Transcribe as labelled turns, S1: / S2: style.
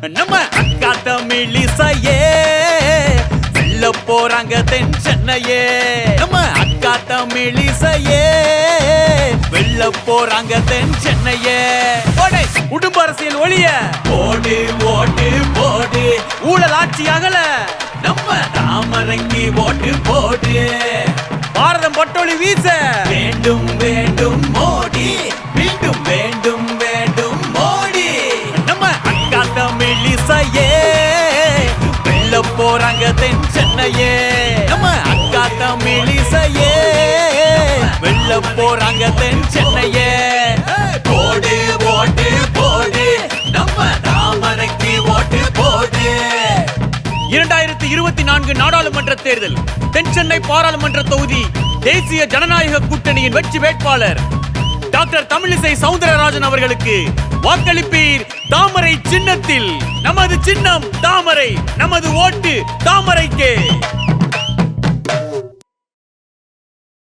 S1: நம்ம அக்கா தமிழிசையே வெல்ல போறாங்க தென் சென்னையே. நம்ம அக்கா தமிழிசையே வெல்ல போறாங்க தென் சென்னையே. குடும்ப அரசியல் ஒளிய போடு ஓட்டு போடு, ஊழல் ஆட்சி அகல நம்ம தாமரைக்கு ஓட்டு போடு. பாரதம் பட்டொளி வீச வேண்டும் வேண்டும் மோடி, மீண்டும் வேண்டும் வேண்டும் மோடி. நம்ம அக்கா தமிழிசையே வெல்ல போறாங்க தென் சென்னையே. நம்ம அக்கா தமிழிசையே வெல்ல போறாங்க தென் சென்னையே. போடு ஓட்டு போடு, நம்ம தாமரைக்கு ஓட்டு போடு. 2024 நாடாளுமன்ற தேர்தல் தென் சென்னை பாராளுமன்ற தொகுதி தேசிய ஜனநாயக கூட்டணியின் வெற்றி வேட்பாளர் டாக்டர் தமிழிசை சவுந்தரராஜன் அவர்களுக்கு வாக்களிப்பீர் தாமரை சின்னத்தில். நமது சின்னம் தாமரை, நமது ஓட்டு தாமரைக்கே.